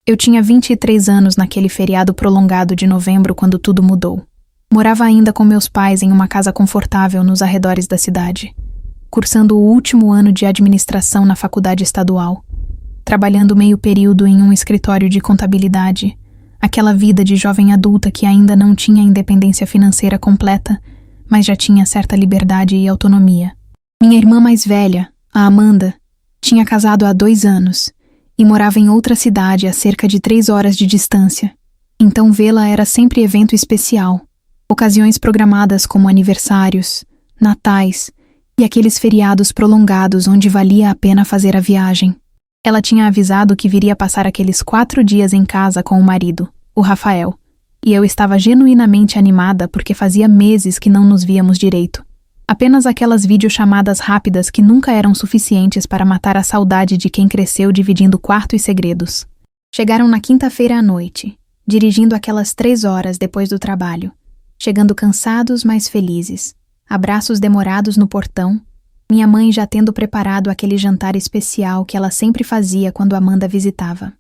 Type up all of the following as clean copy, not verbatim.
Eu tinha 23 anos naquele feriado prolongado de novembro quando tudo mudou. Morava ainda com meus pais em uma casa confortável nos arredores da cidade, cursando o último ano de administração na faculdade estadual, trabalhando meio período em um escritório de contabilidade, aquela vida de jovem adulta que ainda não tinha independência financeira completa, mas já tinha certa liberdade e autonomia. Minha irmã mais velha, a Amanda, tinha casado há 2 anos e morava em outra cidade a cerca de 3 horas de distância. Então vê-la era sempre evento especial, ocasiões programadas como aniversários, natais e aqueles feriados prolongados onde valia a pena fazer a viagem. Ela tinha avisado que viria passar aqueles 4 dias em casa com o marido, o Rafael, e eu estava genuinamente animada porque fazia meses que não nos víamos direito. Apenas aquelas videochamadas rápidas que nunca eram suficientes para matar a saudade de quem cresceu dividindo quarto e segredos. Chegaram na quinta-feira à noite, dirigindo aquelas 3 horas depois do trabalho, chegando cansados, mas felizes, abraços demorados no portão, minha mãe já tendo preparado aquele jantar especial que ela sempre fazia quando Amanda visitava.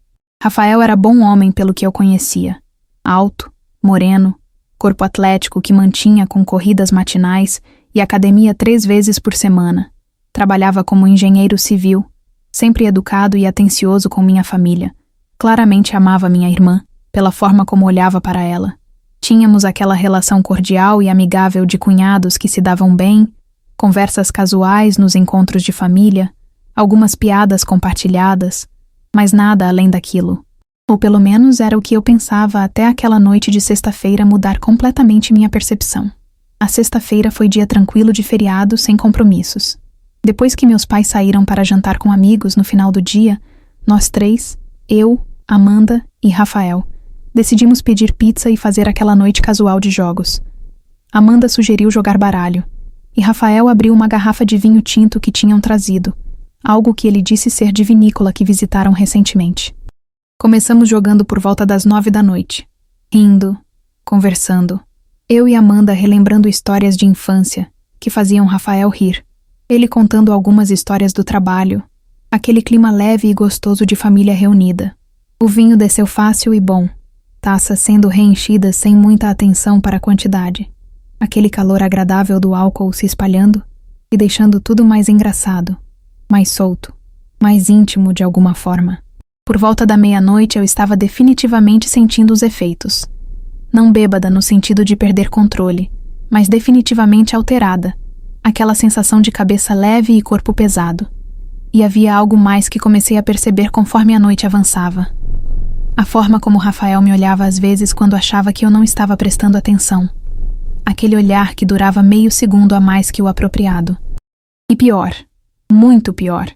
Rafael era bom homem pelo que eu conhecia. Alto, moreno, corpo atlético que mantinha com corridas matinais e academia 3 vezes por semana. Trabalhava como engenheiro civil, sempre educado e atencioso com minha família. Claramente amava minha irmã, pela forma como olhava para ela. Tínhamos aquela relação cordial e amigável de cunhados que se davam bem, conversas casuais nos encontros de família, algumas piadas compartilhadas, mas nada além daquilo. Ou pelo menos era o que eu pensava até aquela noite de sexta-feira mudar completamente minha percepção. A sexta-feira foi dia tranquilo de feriado, sem compromissos. Depois que meus pais saíram para jantar com amigos no final do dia, nós 3, eu, Amanda e Rafael, decidimos pedir pizza e fazer aquela noite casual de jogos. Amanda sugeriu jogar baralho, e Rafael abriu uma garrafa de vinho tinto que tinham trazido, algo que ele disse ser de vinícola que visitaram recentemente. Começamos jogando por volta das 9 da noite, rindo, conversando. Eu e Amanda relembrando histórias de infância que faziam Rafael rir. Ele contando algumas histórias do trabalho, aquele clima leve e gostoso de família reunida. O vinho desceu fácil e bom, taças sendo reenchidas sem muita atenção para a quantidade. Aquele calor agradável do álcool se espalhando e deixando tudo mais engraçado, mais solto, mais íntimo de alguma forma. Por volta da meia-noite eu estava definitivamente sentindo os efeitos. Não bêbada no sentido de perder controle, mas definitivamente alterada, aquela sensação de cabeça leve e corpo pesado. E havia algo mais que comecei a perceber conforme a noite avançava. A forma como Rafael me olhava às vezes quando achava que eu não estava prestando atenção. Aquele olhar que durava meio segundo a mais que o apropriado. E pior, muito pior,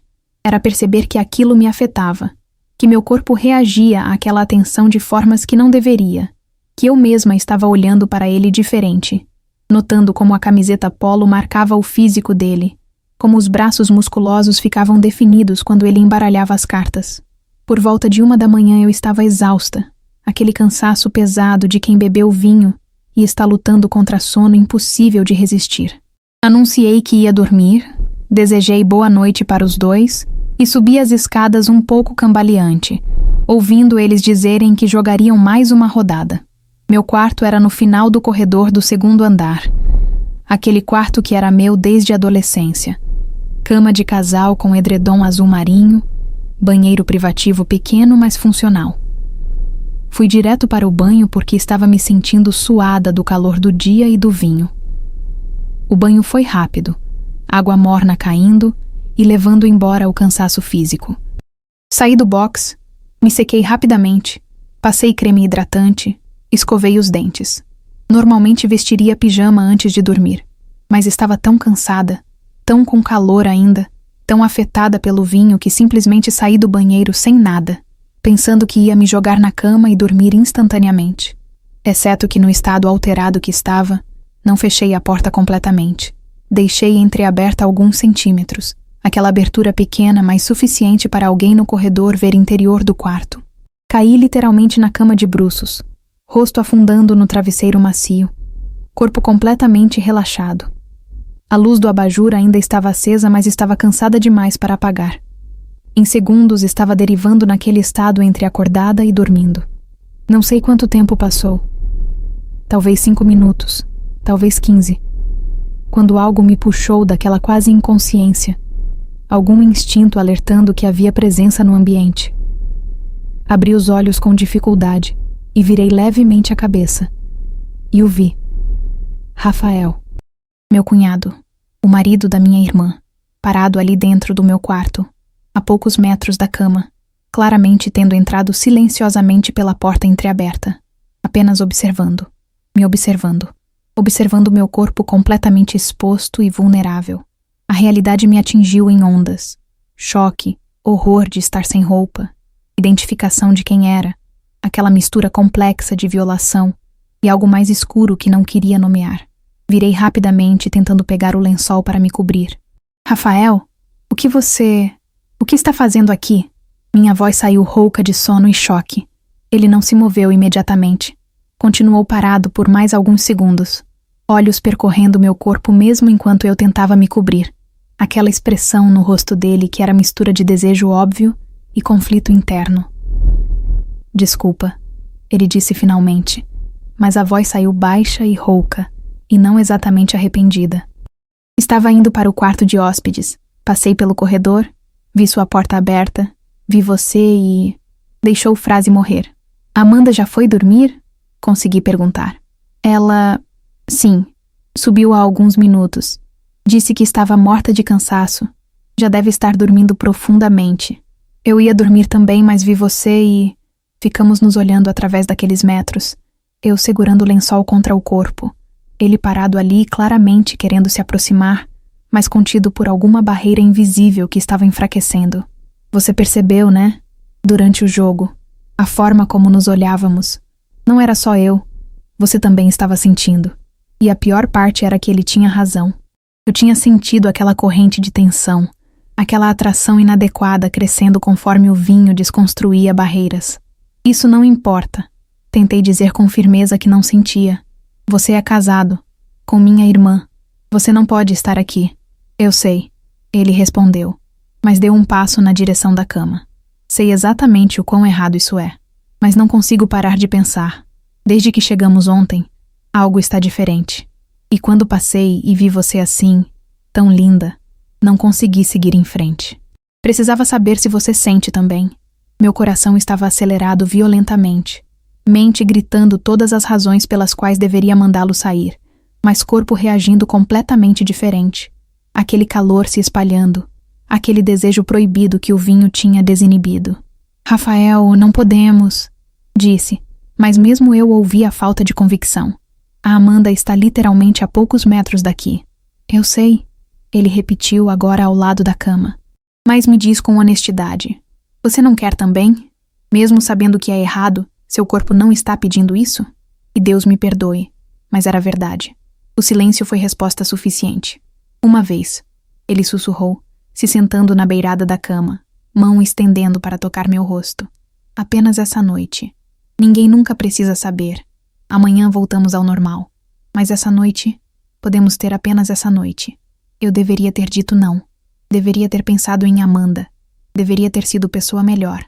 era perceber que aquilo me afetava, que meu corpo reagia àquela atenção de formas que não deveria, que eu mesma estava olhando para ele diferente, notando como a camiseta polo marcava o físico dele, como os braços musculosos ficavam definidos quando ele embaralhava as cartas. Por volta de 1 da manhã eu estava exausta, aquele cansaço pesado de quem bebeu vinho e está lutando contra sono impossível de resistir. Anunciei que ia dormir, desejei boa noite para os dois e subi as escadas um pouco cambaleante, ouvindo eles dizerem que jogariam mais uma rodada. Meu quarto era no final do corredor do 2º andar. Aquele quarto que era meu desde a adolescência. Cama de casal com edredom azul marinho, banheiro privativo pequeno, mas funcional. Fui direto para o banho porque estava me sentindo suada do calor do dia e do vinho. O banho foi rápido, água morna caindo e levando embora o cansaço físico. Saí do box, me sequei rapidamente, passei creme hidratante, escovei os dentes. Normalmente vestiria pijama antes de dormir, mas estava tão cansada, tão com calor ainda, tão afetada pelo vinho que simplesmente saí do banheiro sem nada, pensando que ia me jogar na cama e dormir instantaneamente. Exceto que no estado alterado que estava, não fechei a porta completamente. Deixei entreaberta alguns centímetros, aquela abertura pequena mas suficiente para alguém no corredor ver interior do quarto. Caí literalmente na cama de bruços, rosto afundando no travesseiro macio, corpo completamente relaxado. A luz do abajur ainda estava acesa, mas estava cansada demais para apagar. Em segundos estava derivando naquele estado entre acordada e dormindo. Não sei quanto tempo passou. Talvez 5 minutos, talvez 15. Quando algo me puxou daquela quase inconsciência, algum instinto alertando que havia presença no ambiente. Abri os olhos com dificuldade e virei levemente a cabeça. E o vi. Rafael, meu cunhado, o marido da minha irmã, parado ali dentro do meu quarto, a poucos metros da cama, claramente tendo entrado silenciosamente pela porta entreaberta, apenas observando, me observando meu corpo completamente exposto e vulnerável. A realidade me atingiu em ondas. Choque, horror de estar sem roupa, identificação de quem era, aquela mistura complexa de violação e algo mais escuro que não queria nomear. Virei rapidamente tentando pegar o lençol para me cobrir. Rafael, o que está fazendo aqui? Minha voz saiu rouca de sono e choque. Ele não se moveu imediatamente. Continuou parado por mais alguns segundos, olhos percorrendo meu corpo mesmo enquanto eu tentava me cobrir. Aquela expressão no rosto dele que era mistura de desejo óbvio e conflito interno. Desculpa, ele disse finalmente, mas a voz saiu baixa e rouca, e não exatamente arrependida. Estava indo para o quarto de hóspedes. Passei pelo corredor, vi sua porta aberta, vi você e... Deixou frase morrer. Amanda já foi dormir? Consegui perguntar. Ela... Sim. Subiu há alguns minutos. Disse que estava morta de cansaço. Já deve estar dormindo profundamente. Eu ia dormir também, mas vi você e... Ficamos nos olhando através daqueles metros. Eu segurando o lençol contra o corpo. Ele parado ali, claramente querendo se aproximar, mas contido por alguma barreira invisível que estava enfraquecendo. Você percebeu, né? Durante o jogo. A forma como nos olhávamos. Não era só eu. Você também estava sentindo. E a pior parte era que ele tinha razão. Eu tinha sentido aquela corrente de tensão, aquela atração inadequada crescendo conforme o vinho desconstruía barreiras. Isso não importa. Tentei dizer com firmeza que não sentia. Você é casado, com minha irmã. Você não pode estar aqui. Eu sei, ele respondeu, mas deu um passo na direção da cama. Sei exatamente o quão errado isso é, mas não consigo parar de pensar. Desde que chegamos ontem, algo está diferente. E quando passei e vi você assim, tão linda, não consegui seguir em frente. Precisava saber se você sente também. Meu coração estava acelerado violentamente. Mente gritando todas as razões pelas quais deveria mandá-lo sair, mas corpo reagindo completamente diferente. Aquele calor se espalhando, aquele desejo proibido que o vinho tinha desinibido. Rafael, não podemos, disse, mas mesmo eu ouvi a falta de convicção. A Amanda está literalmente a poucos metros daqui. Eu sei, ele repetiu agora ao lado da cama. Mas me diz com honestidade, você não quer também? Mesmo sabendo que é errado, seu corpo não está pedindo isso? E Deus me perdoe, mas era verdade. O silêncio foi resposta suficiente. Uma vez, ele sussurrou, se sentando na beirada da cama, mão estendendo para tocar meu rosto. Apenas essa noite. Ninguém nunca precisa saber. Amanhã voltamos ao normal. Mas essa noite, podemos ter apenas essa noite. Eu deveria ter dito não. Deveria ter pensado em Amanda. Deveria ter sido pessoa melhor.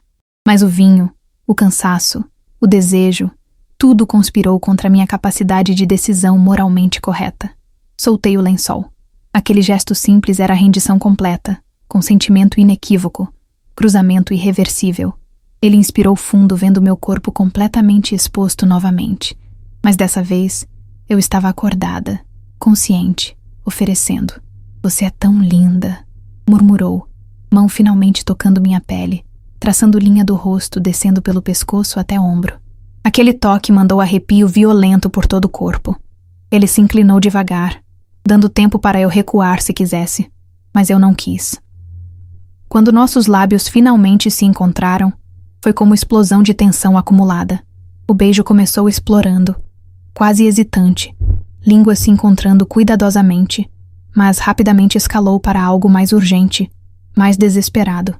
Mas o vinho, o cansaço, o desejo, tudo conspirou contra minha capacidade de decisão moralmente correta. Soltei o lençol. Aquele gesto simples era a rendição completa, consentimento inequívoco, cruzamento irreversível. Ele inspirou fundo vendo meu corpo completamente exposto novamente. Mas dessa vez, eu estava acordada, consciente, oferecendo. Você é tão linda, murmurou, mão finalmente tocando minha pele, traçando linha do rosto descendo pelo pescoço até ombro. Aquele toque mandou arrepio violento por todo o corpo. Ele se inclinou devagar, dando tempo para eu recuar se quisesse, mas eu não quis. Quando nossos lábios finalmente se encontraram, foi como explosão de tensão acumulada. O beijo começou explorando, quase hesitante, línguas se encontrando cuidadosamente, mas rapidamente escalou para algo mais urgente, mais desesperado.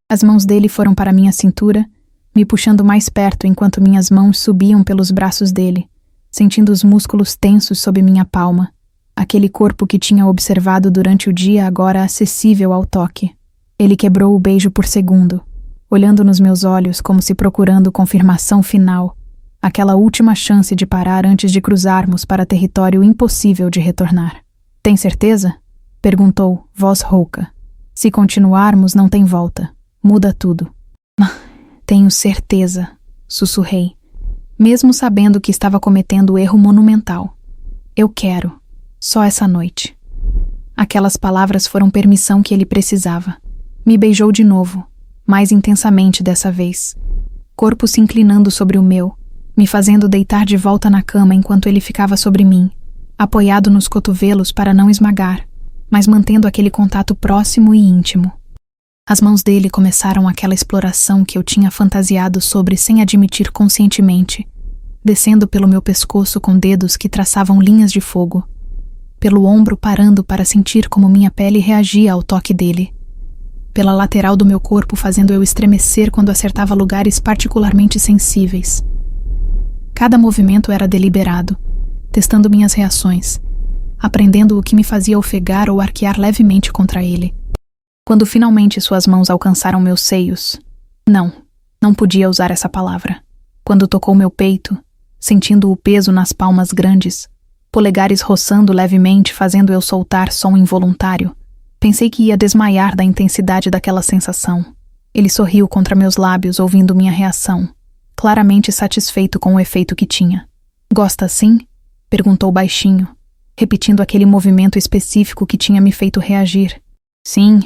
As mãos dele foram para minha cintura, me puxando mais perto enquanto minhas mãos subiam pelos braços dele, sentindo os músculos tensos sob minha palma, aquele corpo que tinha observado durante o dia agora acessível ao toque. Ele quebrou o beijo por segundo, olhando nos meus olhos como se procurando confirmação final, aquela última chance de parar antes de cruzarmos para território impossível de retornar. Tem certeza? Perguntou, voz rouca. Se continuarmos, não tem volta. Muda tudo. Tenho certeza, sussurrei, mesmo sabendo que estava cometendo o erro monumental. Eu quero, só essa noite. Aquelas palavras foram permissão que ele precisava. Me beijou de novo, mais intensamente dessa vez. Corpo se inclinando sobre o meu, me fazendo deitar de volta na cama enquanto ele ficava sobre mim, apoiado nos cotovelos para não esmagar, mas mantendo aquele contato próximo e íntimo. As mãos dele começaram aquela exploração que eu tinha fantasiado sobre sem admitir conscientemente, descendo pelo meu pescoço com dedos que traçavam linhas de fogo, pelo ombro parando para sentir como minha pele reagia ao toque dele, pela lateral do meu corpo fazendo eu estremecer quando acertava lugares particularmente sensíveis. Cada movimento era deliberado, testando minhas reações, aprendendo o que me fazia ofegar ou arquear levemente contra ele. Quando finalmente suas mãos alcançaram meus seios, não podia usar essa palavra. Quando tocou meu peito, sentindo o peso nas palmas grandes, polegares roçando levemente fazendo eu soltar som involuntário, pensei que ia desmaiar da intensidade daquela sensação. Ele sorriu contra meus lábios ouvindo minha reação, claramente satisfeito com o efeito que tinha. Gosta assim? Perguntou baixinho, repetindo aquele movimento específico que tinha me feito reagir. Sim,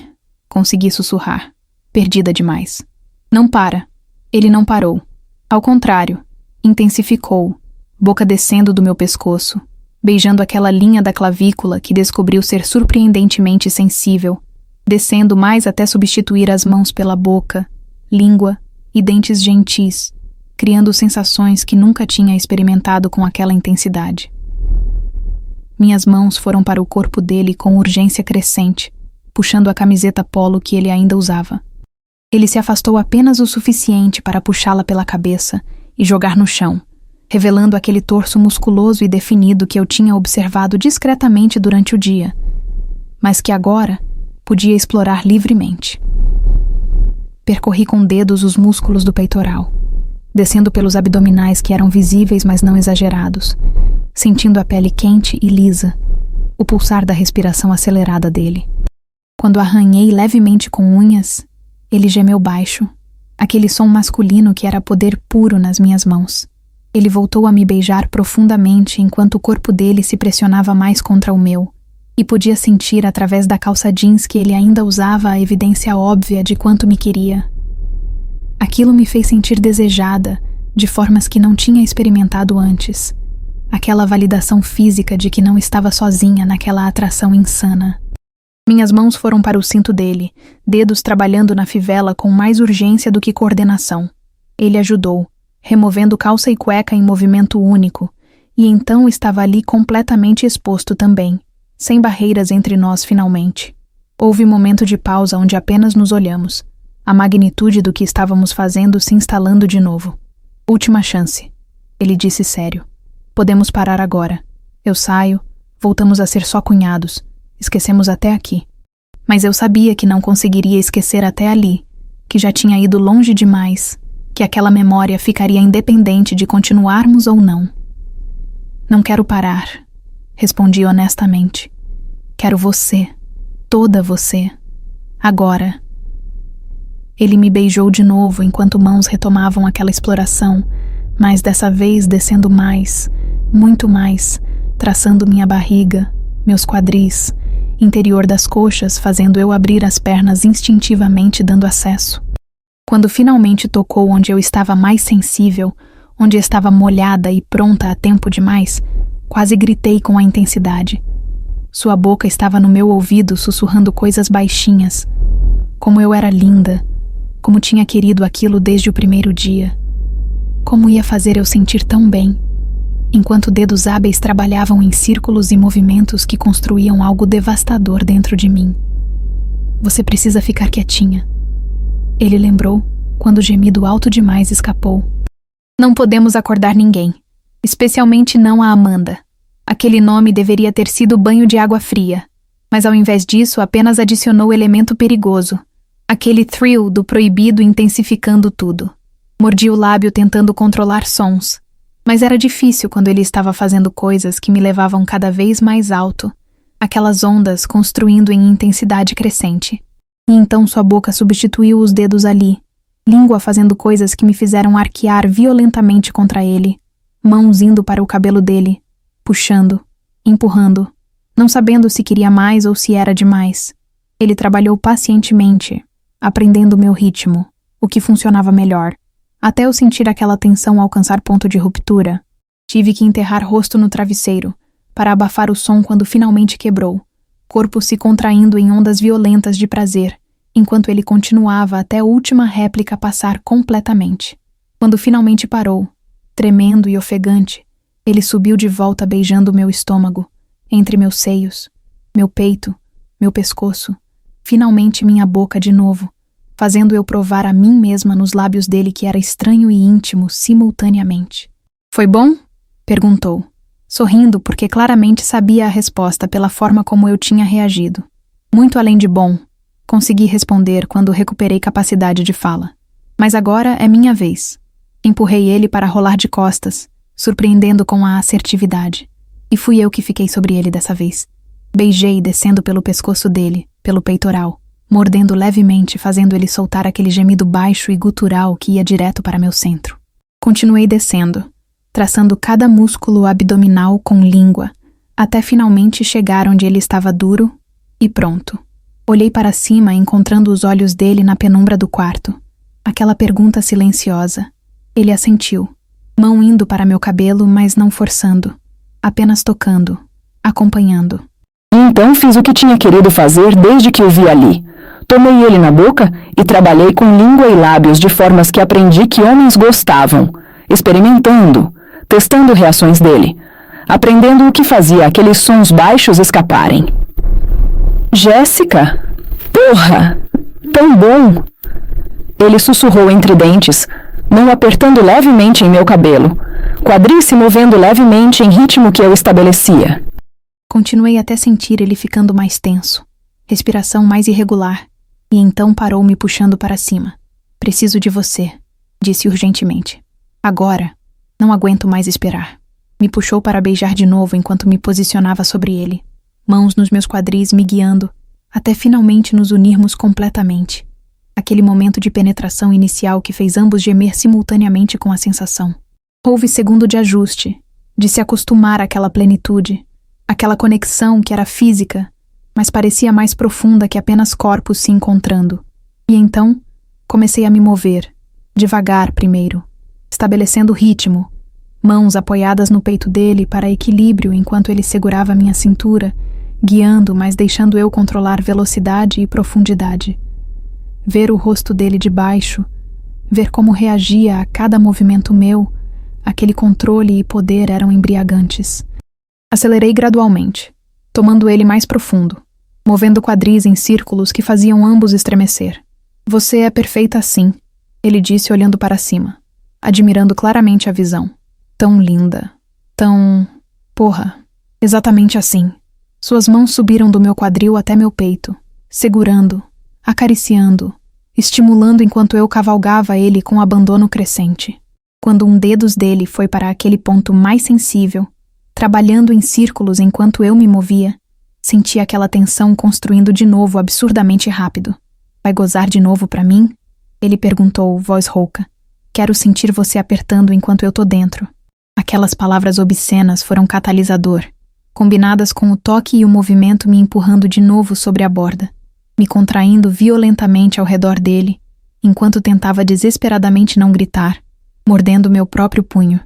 consegui sussurrar, perdida demais. Não para. Ele não parou. Ao contrário, intensificou, boca descendo do meu pescoço, beijando aquela linha da clavícula que descobriu ser surpreendentemente sensível, descendo mais até substituir as mãos pela boca, língua e dentes gentis, criando sensações que nunca tinha experimentado com aquela intensidade. Minhas mãos foram para o corpo dele com urgência crescente, puxando a camiseta polo que ele ainda usava. Ele se afastou apenas o suficiente para puxá-la pela cabeça e jogar no chão, revelando aquele torso musculoso e definido que eu tinha observado discretamente durante o dia, mas que agora podia explorar livremente. Percorri com dedos os músculos do peitoral, descendo pelos abdominais que eram visíveis mas não exagerados, sentindo a pele quente e lisa, o pulsar da respiração acelerada dele. Quando arranhei levemente com unhas, ele gemeu baixo, aquele som masculino que era poder puro nas minhas mãos. Ele voltou a me beijar profundamente enquanto o corpo dele se pressionava mais contra o meu, e podia sentir através da calça jeans que ele ainda usava a evidência óbvia de quanto me queria. Aquilo me fez sentir desejada, de formas que não tinha experimentado antes. Aquela validação física de que não estava sozinha naquela atração insana. Minhas mãos foram para o cinto dele, dedos trabalhando na fivela com mais urgência do que coordenação. Ele ajudou, removendo calça e cueca em movimento único, e então estava ali completamente exposto também, sem barreiras entre nós finalmente. Houve momento de pausa onde apenas nos olhamos, a magnitude do que estávamos fazendo se instalando de novo. Última chance, ele disse sério. Podemos parar agora. Eu saio, voltamos a ser só cunhados, esquecemos até aqui. Mas eu sabia que não conseguiria esquecer até ali, que já tinha ido longe demais, que aquela memória ficaria independente de continuarmos ou não. Não quero parar, respondi honestamente. Quero você, toda você, agora. Ele me beijou de novo enquanto mãos retomavam aquela exploração, mas dessa vez descendo mais, muito mais, traçando minha barriga, meus quadris, interior das coxas, fazendo eu abrir as pernas instintivamente dando acesso. Quando finalmente tocou onde eu estava mais sensível, onde estava molhada e pronta a tempo demais, quase gritei com a intensidade. Sua boca estava no meu ouvido sussurrando coisas baixinhas. Como eu era linda, como tinha querido aquilo desde o primeiro dia. Como ia fazer eu sentir tão bem, enquanto dedos hábeis trabalhavam em círculos e movimentos que construíam algo devastador dentro de mim. Você precisa ficar quietinha. Ele lembrou, quando o gemido alto demais escapou. Não podemos acordar ninguém, especialmente não a Amanda. Aquele nome deveria ter sido banho de água fria, mas ao invés disso apenas adicionou elemento perigoso. Aquele thrill do proibido intensificando tudo. Mordi o lábio tentando controlar sons, mas era difícil quando ele estava fazendo coisas que me levavam cada vez mais alto, aquelas ondas construindo em intensidade crescente. E então sua boca substituiu os dedos ali, língua fazendo coisas que me fizeram arquear violentamente contra ele, mãos indo para o cabelo dele, puxando, empurrando, não sabendo se queria mais ou se era demais. Ele trabalhou pacientemente, aprendendo o meu ritmo, o que funcionava melhor. Até eu sentir aquela tensão alcançar ponto de ruptura, tive que enterrar rosto no travesseiro, para abafar o som quando finalmente quebrou, corpo se contraindo em ondas violentas de prazer, enquanto ele continuava até a última réplica passar completamente. Quando finalmente parou, tremendo e ofegante, ele subiu de volta beijando meu estômago, entre meus seios, meu peito, meu pescoço, finalmente minha boca de novo, fazendo eu provar a mim mesma nos lábios dele que era estranho e íntimo simultaneamente. Foi bom? Perguntou, sorrindo porque claramente sabia a resposta pela forma como eu tinha reagido. Muito além de bom, consegui responder quando recuperei capacidade de fala. Mas agora é minha vez. Empurrei ele para rolar de costas, surpreendendo com a assertividade. E fui eu que fiquei sobre ele dessa vez. Beijei descendo pelo pescoço dele, pelo peitoral, mordendo levemente, fazendo ele soltar aquele gemido baixo e gutural que ia direto para meu centro. Continuei descendo, traçando cada músculo abdominal com língua, até finalmente chegar onde ele estava duro e pronto. Olhei para cima, encontrando os olhos dele na penumbra do quarto. Aquela pergunta silenciosa. Ele assentiu, mão indo para meu cabelo, mas não forçando, apenas tocando, acompanhando. Então fiz o que tinha querido fazer desde que o vi ali. Tomei ele na boca e trabalhei com língua e lábios de formas que aprendi que homens gostavam, experimentando, testando reações dele, aprendendo o que fazia aqueles sons baixos escaparem. Jéssica? Porra! Tão bom! Ele sussurrou entre dentes, mão apertando levemente em meu cabelo, quadris se movendo levemente em ritmo que eu estabelecia. Continuei até sentir ele ficando mais tenso, respiração mais irregular, e então parou me puxando para cima. Preciso de você, disse urgentemente. Agora, não aguento mais esperar. Me puxou para beijar de novo enquanto me posicionava sobre ele, mãos nos meus quadris me guiando, até finalmente nos unirmos completamente. Aquele momento de penetração inicial que fez ambos gemer simultaneamente com a sensação. Houve segundo de ajuste, de se acostumar àquela plenitude, aquela conexão que era física, mas parecia mais profunda que apenas corpos se encontrando. E então, comecei a me mover, devagar primeiro, estabelecendo ritmo, mãos apoiadas no peito dele para equilíbrio enquanto ele segurava minha cintura, guiando, mas deixando eu controlar velocidade e profundidade. Ver o rosto dele de baixo, ver como reagia a cada movimento meu, aquele controle e poder eram embriagantes. Acelerei gradualmente, tomando ele mais profundo, movendo quadris em círculos que faziam ambos estremecer. Você é perfeita assim, ele disse olhando para cima, admirando claramente a visão. Tão linda, tão... Porra, exatamente assim. Suas mãos subiram do meu quadril até meu peito, segurando, acariciando, estimulando enquanto eu cavalgava ele com abandono crescente. Quando um dedos dele foi para aquele ponto mais sensível, trabalhando em círculos enquanto eu me movia, senti aquela tensão construindo de novo absurdamente rápido. Vai gozar de novo pra mim? Ele perguntou, voz rouca. Quero sentir você apertando enquanto eu tô dentro. Aquelas palavras obscenas foram catalisador, combinadas com o toque e o movimento me empurrando de novo sobre a borda, me contraindo violentamente ao redor dele, enquanto tentava desesperadamente não gritar, mordendo meu próprio punho.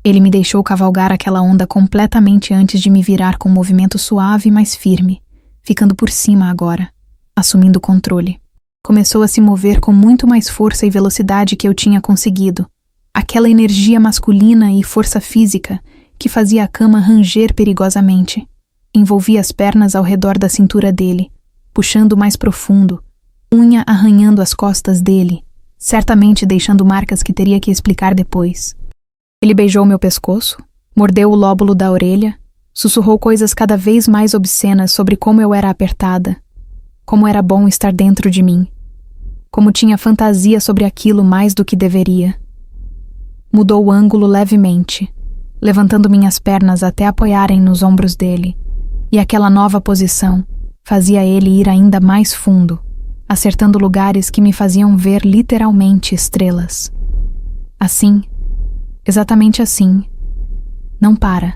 Ele me deixou cavalgar aquela onda completamente antes de me virar com um movimento suave, mas firme, ficando por cima agora, assumindo o controle. Começou a se mover com muito mais força e velocidade que eu tinha conseguido. Aquela energia masculina e força física que fazia a cama ranger perigosamente. Envolvi as pernas ao redor da cintura dele, puxando mais profundo, unha arranhando as costas dele, certamente deixando marcas que teria que explicar depois. Ele beijou meu pescoço, mordeu o lóbulo da orelha, sussurrou coisas cada vez mais obscenas sobre como eu era apertada, como era bom estar dentro de mim. Como tinha fantasia sobre aquilo mais do que deveria. Mudou o ângulo levemente, levantando minhas pernas até apoiarem nos ombros dele, e aquela nova posição fazia ele ir ainda mais fundo, acertando lugares que me faziam ver literalmente estrelas. Assim, exatamente assim. Não para.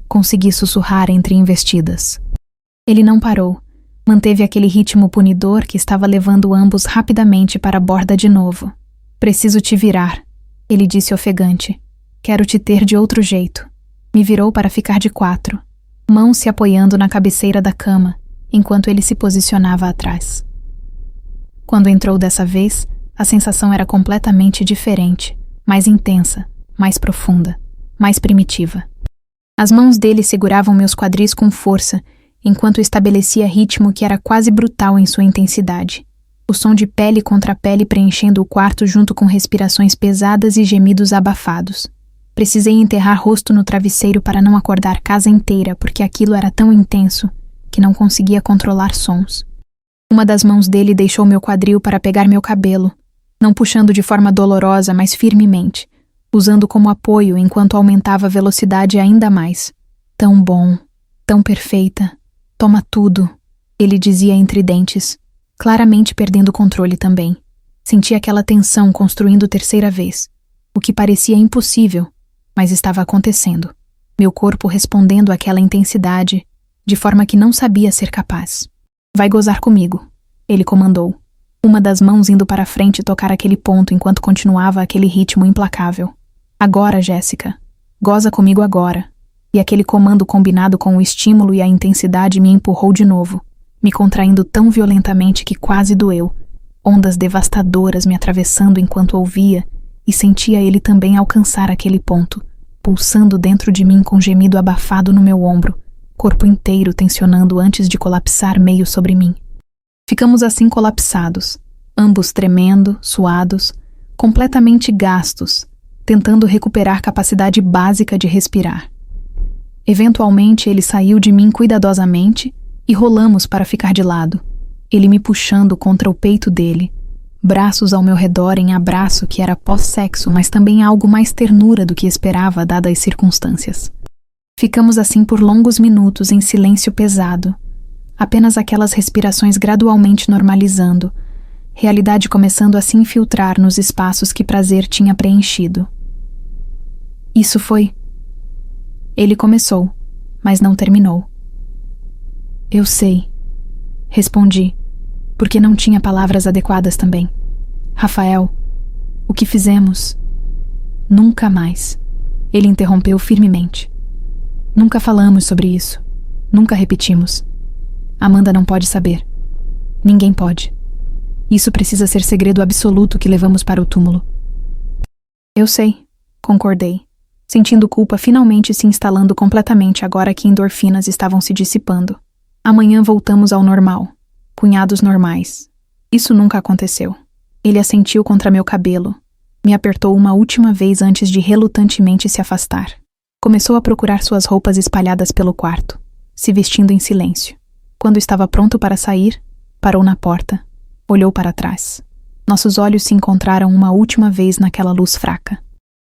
Consegui sussurrar entre investidas. Ele não parou. Manteve aquele ritmo punidor que estava levando ambos rapidamente para a borda de novo. Preciso te virar, ele disse ofegante. Quero te ter de outro jeito. Me virou para ficar de 4, mãos se apoiando na cabeceira da cama, enquanto ele se posicionava atrás. Quando entrou dessa vez, a sensação era completamente diferente, mais intensa, mais profunda, mais primitiva. As mãos dele seguravam meus quadris com força, enquanto estabelecia ritmo que era quase brutal em sua intensidade. O som de pele contra pele preenchendo o quarto junto com respirações pesadas e gemidos abafados. Precisei enterrar rosto no travesseiro para não acordar casa inteira, porque aquilo era tão intenso que não conseguia controlar sons. Uma das mãos dele deixou meu quadril para pegar meu cabelo, não puxando de forma dolorosa, mas firmemente, usando como apoio enquanto aumentava a velocidade ainda mais. Tão bom, tão perfeita. Toma tudo, ele dizia entre dentes, claramente perdendo o controle também. Senti aquela tensão construindo terceira vez, o que parecia impossível, mas estava acontecendo. Meu corpo respondendo àquela intensidade, de forma que não sabia ser capaz. Vai gozar comigo, ele comandou. Uma das mãos indo para a frente tocar aquele ponto enquanto continuava aquele ritmo implacável. Agora, Jéssica. Goza comigo agora. E aquele comando combinado com o estímulo e a intensidade me empurrou de novo, me contraindo tão violentamente que quase doeu. Ondas devastadoras me atravessando enquanto ouvia e sentia ele também alcançar aquele ponto, pulsando dentro de mim com gemido abafado no meu ombro, corpo inteiro tensionando antes de colapsar meio sobre mim. Ficamos assim colapsados, ambos tremendo, suados, completamente gastos, tentando recuperar capacidade básica de respirar. Eventualmente ele saiu de mim cuidadosamente e rolamos para ficar de lado, ele me puxando contra o peito dele, braços ao meu redor em abraço que era pós-sexo, mas também algo mais ternura do que esperava dadas as circunstâncias. Ficamos assim por longos minutos em silêncio pesado, apenas aquelas respirações gradualmente normalizando, realidade começando a se infiltrar nos espaços que prazer tinha preenchido. Isso foi... Ele começou, mas não terminou. Eu sei, respondi, porque não tinha palavras adequadas também. Rafael, o que fizemos? Nunca mais. Ele interrompeu firmemente. Nunca falamos sobre isso. Nunca repetimos. Amanda não pode saber. Ninguém pode. Isso precisa ser segredo absoluto que levamos para o túmulo. Eu sei, concordei, sentindo culpa finalmente se instalando completamente agora que endorfinas estavam se dissipando. Amanhã voltamos ao normal. Punhados normais. Isso nunca aconteceu. Ele assentiu contra meu cabelo. Me apertou uma última vez antes de relutantemente se afastar. Começou a procurar suas roupas espalhadas pelo quarto, se vestindo em silêncio. Quando estava pronto para sair, parou na porta. Olhou para trás. Nossos olhos se encontraram uma última vez naquela luz fraca.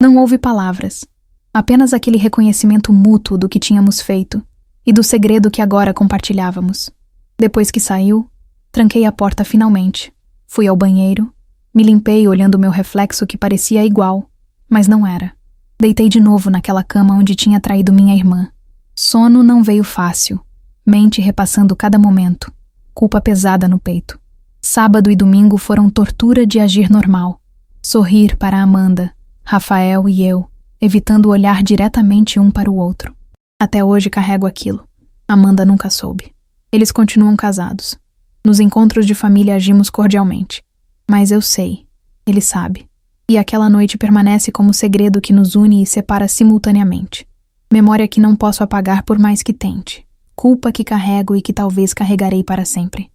Não houve palavras. Apenas aquele reconhecimento mútuo do que tínhamos feito e do segredo que agora compartilhávamos. Depois que saiu, tranquei a porta finalmente. Fui ao banheiro, me limpei olhando meu reflexo que parecia igual, mas não era. Deitei de novo naquela cama onde tinha traído minha irmã. Sono não veio fácil, mente repassando cada momento, culpa pesada no peito. Sábado e domingo foram tortura de agir normal. Sorrir para Amanda, Rafael e eu, evitando olhar diretamente um para o outro. Até hoje carrego aquilo. Amanda nunca soube. Eles continuam casados. Nos encontros de família agimos cordialmente. Mas eu sei. Ele sabe. E aquela noite permanece como segredo que nos une e separa simultaneamente. Memória que não posso apagar por mais que tente. Culpa que carrego e que talvez carregarei para sempre.